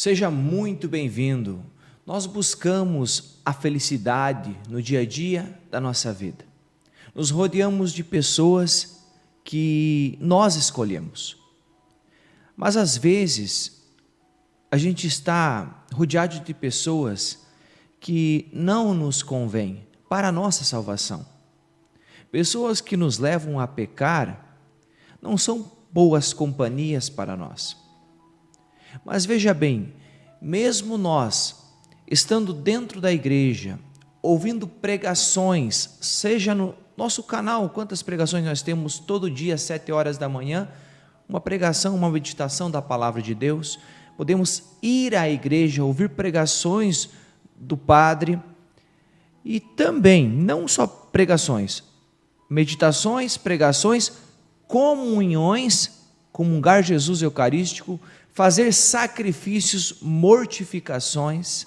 Seja muito bem-vindo. Nós buscamos a felicidade no dia a dia da nossa vida. Nos rodeamos de pessoas que nós escolhemos. Mas às vezes a gente está rodeado de pessoas que não nos convêm para a nossa salvação. Pessoas que nos levam a pecar não são boas companhias para nós. Mas veja bem, mesmo nós, estando dentro da igreja, ouvindo pregações, seja no nosso canal, quantas pregações nós temos todo dia, às 7 horas da manhã, uma pregação, uma meditação da palavra de Deus, podemos ir à igreja, ouvir pregações do Padre, e também, não só pregações, meditações, pregações, comunhões, comungar Jesus Eucarístico, fazer sacrifícios, mortificações,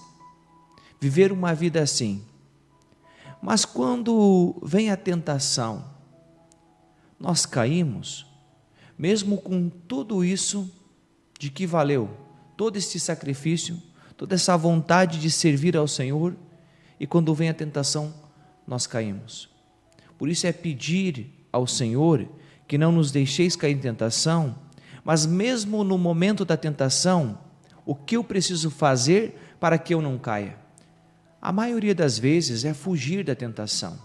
viver uma vida assim. Mas quando vem a tentação, nós caímos, mesmo com tudo isso, de que valeu todo este sacrifício, toda essa vontade de servir ao Senhor, e quando vem a tentação, nós caímos. Por isso é pedir ao Senhor que não nos deixeis cair em tentação, mas mesmo no momento da tentação, o que eu preciso fazer para que eu não caia? A maioria das vezes é fugir da tentação,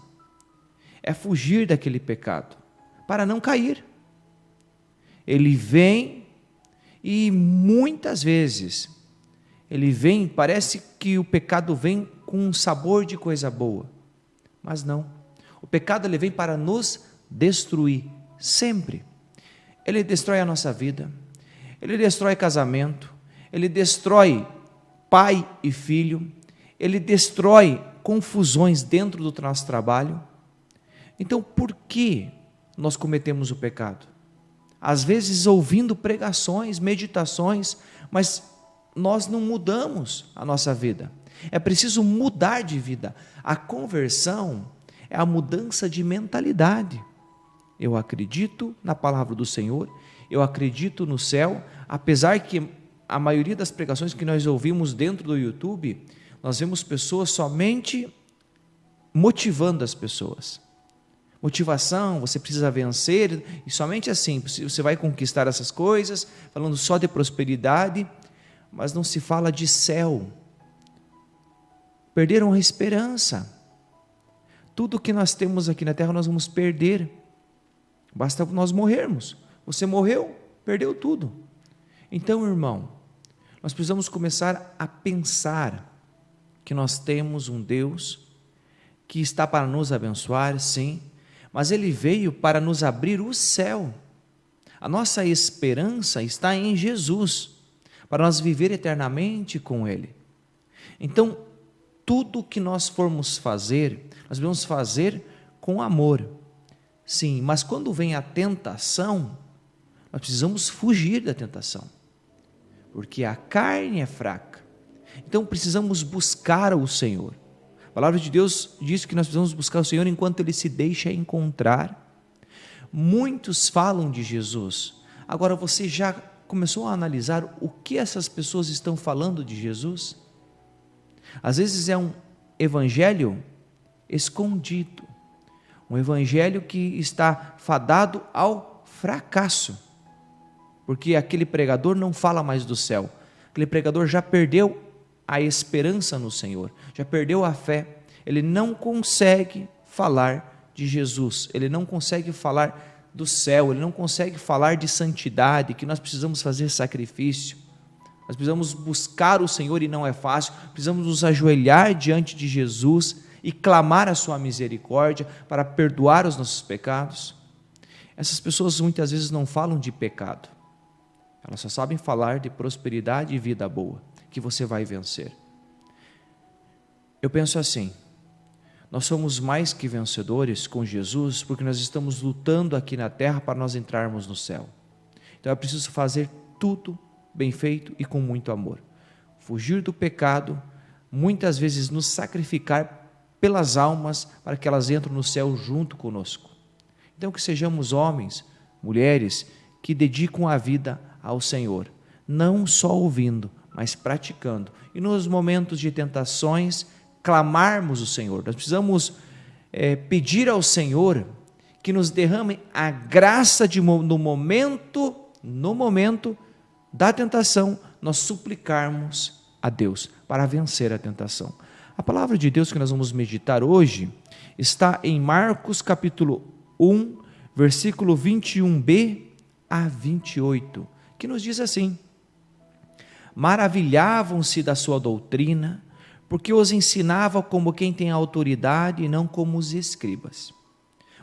é fugir daquele pecado, para não cair. Ele vem e muitas vezes, ele vem, parece que o pecado vem com um sabor de coisa boa, mas não. O pecado ele vem para nos destruir, sempre. Ele destrói a nossa vida, ele destrói casamento, ele destrói pai e filho, ele destrói confusões dentro do nosso trabalho. Então, por que nós cometemos o pecado? Às vezes ouvindo pregações, meditações, mas nós não mudamos a nossa vida. É preciso mudar de vida. A conversão é a mudança de mentalidade. Eu acredito na palavra do Senhor, eu acredito no céu, apesar que a maioria das pregações que nós ouvimos dentro do YouTube, nós vemos pessoas somente motivando as pessoas. Motivação, você precisa vencer, e somente assim você vai conquistar essas coisas, falando só de prosperidade, mas não se fala de céu. Perderam a esperança. Tudo que nós temos aqui na terra nós vamos perder. Basta nós morrermos. Você morreu, perdeu tudo. Então, irmão, nós precisamos começar a pensar que nós temos um Deus que está para nos abençoar, sim, mas Ele veio para nos abrir o céu. A nossa esperança está em Jesus, para nós viver eternamente com Ele. Então, tudo que nós formos fazer, nós devemos fazer com amor. Sim, mas quando vem a tentação, nós precisamos fugir da tentação, porque a carne é fraca. Então precisamos buscar o Senhor. A palavra de Deus diz que nós precisamos buscar o Senhor enquanto Ele se deixa encontrar. Muitos falam de Jesus. Agora você já começou a analisar o que essas pessoas estão falando de Jesus? Às vezes é um evangelho escondido. Um evangelho que está fadado ao fracasso, porque aquele pregador não fala mais do céu, aquele pregador já perdeu a esperança no Senhor, já perdeu a fé, ele não consegue falar de Jesus, ele não consegue falar do céu, ele não consegue falar de santidade, que nós precisamos fazer sacrifício, nós precisamos buscar o Senhor e não é fácil, precisamos nos ajoelhar diante de Jesus e clamar a sua misericórdia para perdoar os nossos pecados. Essas pessoas muitas vezes não falam de pecado, elas só sabem falar de prosperidade e vida boa, que você vai vencer. Eu penso assim, nós somos mais que vencedores com Jesus, porque nós estamos lutando aqui na terra para nós entrarmos no céu. Então é preciso fazer tudo bem feito e com muito amor, fugir do pecado, muitas vezes nos sacrificar pelas almas, para que elas entrem no céu junto conosco. Então que sejamos homens, mulheres, que dedicam a vida ao Senhor, não só ouvindo, mas praticando. E nos momentos de tentações, clamarmos o Senhor. Nós precisamos pedir ao Senhor que nos derrame a graça no momento da tentação, nós suplicarmos a Deus para vencer a tentação. A palavra de Deus que nós vamos meditar hoje está em Marcos capítulo 1, versículo 21b a 28, que nos diz assim: maravilhavam-se da sua doutrina, porque os ensinava como quem tem autoridade e não como os escribas.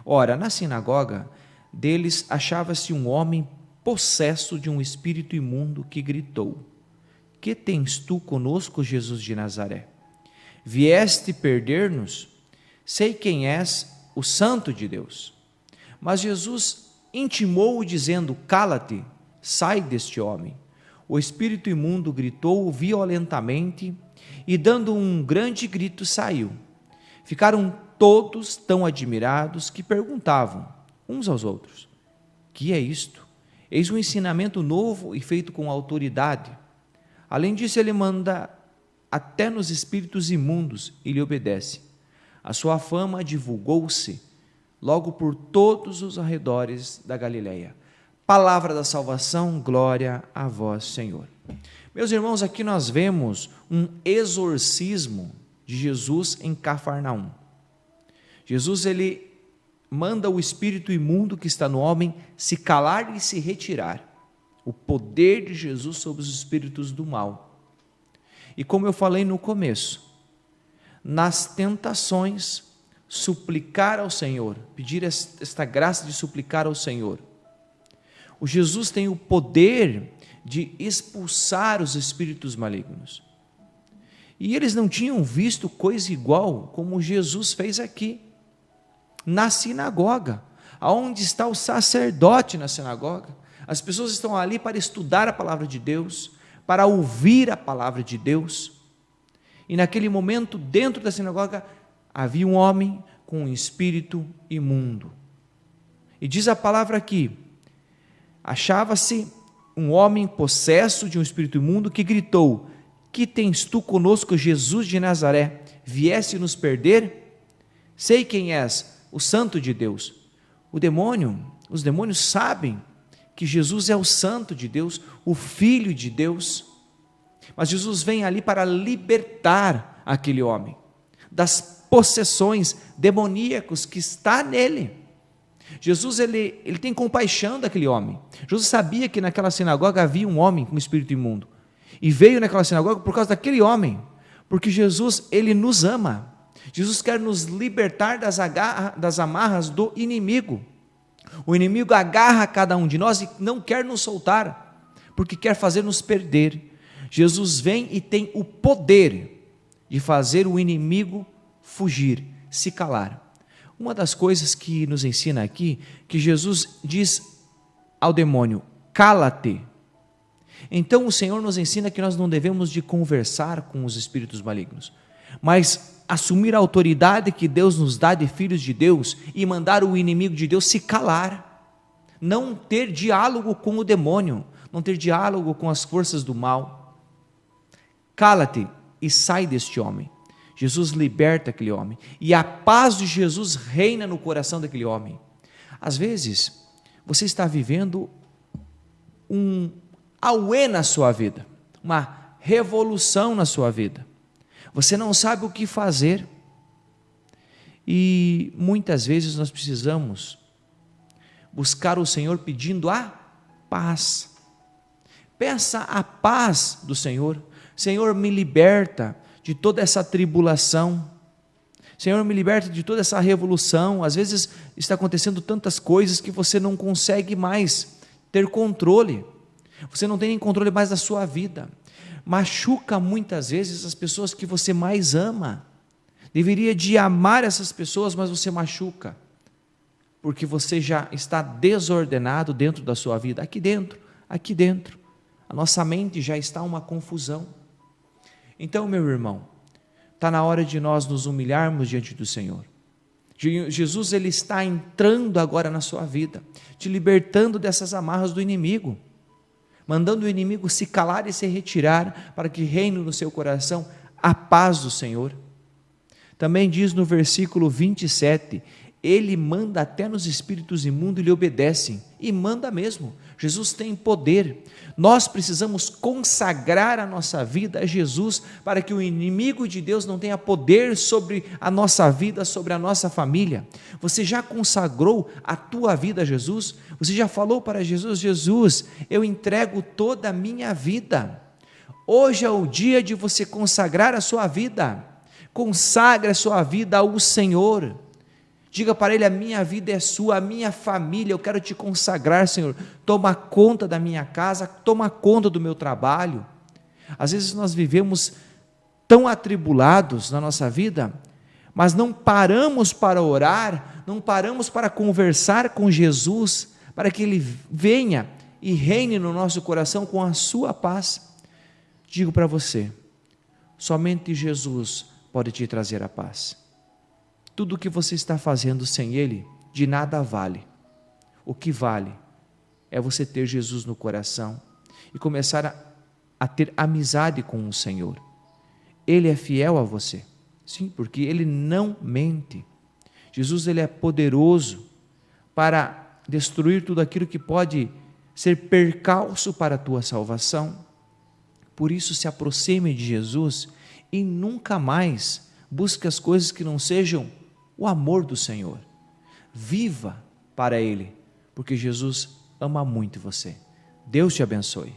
Ora, na sinagoga deles achava-se um homem possesso de um espírito imundo que gritou: que tens tu conosco, Jesus de Nazaré? Vieste perder-nos? Sei quem és, o Santo de Deus. Mas Jesus intimou-o dizendo: cala-te, sai deste homem. O espírito imundo gritou violentamente e, dando um grande grito, saiu. Ficaram todos tão admirados que perguntavam uns aos outros: que é isto? Eis um ensinamento novo e feito com autoridade. Além disso, ele manda até nos espíritos imundos e lhe obedece. A sua fama divulgou-se logo por todos os arredores da Galileia. Palavra da salvação, glória a vós, Senhor. Meus irmãos, aqui nós vemos um exorcismo de Jesus em Cafarnaum. Jesus, ele manda o espírito imundo que está no homem se calar e se retirar. O poder de Jesus sobre os espíritos do mal. E como eu falei no começo, nas tentações, suplicar ao Senhor, pedir esta graça de suplicar ao Senhor. O Jesus tem o poder de expulsar os espíritos malignos. E eles não tinham visto coisa igual como Jesus fez aqui, na sinagoga, aonde está o sacerdote na sinagoga. As pessoas estão ali para estudar a palavra de Deus, para ouvir a palavra de Deus. E naquele momento, dentro da sinagoga, havia um homem com um espírito imundo. E diz a palavra aqui: achava-se um homem possesso de um espírito imundo que gritou: que tens tu conosco, Jesus de Nazaré? Vieste nos perder? Sei quem és, o Santo de Deus. Os demônios sabem que Jesus é o Santo de Deus, o Filho de Deus. Mas Jesus vem ali para libertar aquele homem das possessões demoníacas que está nele. Jesus, ele tem compaixão daquele homem. Jesus sabia que naquela sinagoga havia um homem com espírito imundo. E veio naquela sinagoga por causa daquele homem. Porque Jesus, ele nos ama. Jesus quer nos libertar das amarras do inimigo. O inimigo agarra cada um de nós e não quer nos soltar, porque quer fazer-nos perder. Jesus vem e tem o poder de fazer o inimigo fugir, se calar. Uma das coisas que nos ensina aqui, que Jesus diz ao demônio: cala-te. Então o Senhor nos ensina que nós não devemos de conversar com os espíritos malignos, mas assumir a autoridade que Deus nos dá de filhos de Deus e mandar o inimigo de Deus se calar, não ter diálogo com o demônio, não ter diálogo com as forças do mal. Cala-te e sai deste homem. Jesus liberta aquele homem e a paz de Jesus reina no coração daquele homem. Às vezes você está vivendo um auê na sua vida, uma revolução na sua vida. Você não sabe o que fazer e muitas vezes nós precisamos buscar o Senhor pedindo a paz. Peça a paz do Senhor. Senhor, me liberta de toda essa tribulação. Senhor, me liberta de toda essa revolução. Às vezes está acontecendo tantas coisas que você não consegue mais ter controle. Você não tem nem controle mais da sua vida. Machuca muitas vezes as pessoas que você mais ama. Deveria de amar essas pessoas, mas você machuca, porque você já está desordenado dentro da sua vida, aqui dentro, a nossa mente já está uma confusão. Então, meu irmão, está na hora de nós nos humilharmos diante do Senhor. Jesus, ele está entrando agora na sua vida, te libertando dessas amarras do inimigo, mandando o inimigo se calar e se retirar, para que reine no seu coração a paz do Senhor. Também diz no versículo 27, ele manda até nos espíritos imundos e lhe obedecem, e manda mesmo. Jesus tem poder. Nós precisamos consagrar a nossa vida a Jesus, para que o inimigo de Deus não tenha poder sobre a nossa vida, sobre a nossa família. Você já consagrou a tua vida a Jesus? Você já falou para Jesus: Jesus, eu entrego toda a minha vida. Hoje é o dia de você consagrar a sua vida. Consagre a sua vida ao Senhor. Diga para Ele: a minha vida é sua, a minha família, eu quero te consagrar, Senhor. Toma conta da minha casa, toma conta do meu trabalho. Às vezes nós vivemos tão atribulados na nossa vida, mas não paramos para orar, não paramos para conversar com Jesus, para que Ele venha e reine no nosso coração com a sua paz. Digo para você, somente Jesus pode te trazer a paz. Tudo o que você está fazendo sem Ele, de nada vale. O que vale é você ter Jesus no coração e começar a ter amizade com o Senhor. Ele é fiel a você, sim, porque Ele não mente. Jesus, Ele é poderoso para destruir tudo aquilo que pode ser percalço para a tua salvação. Por isso, se aproxime de Jesus e nunca mais busque as coisas que não sejam o amor do Senhor. Viva para Ele, porque Jesus ama muito você. Deus te abençoe.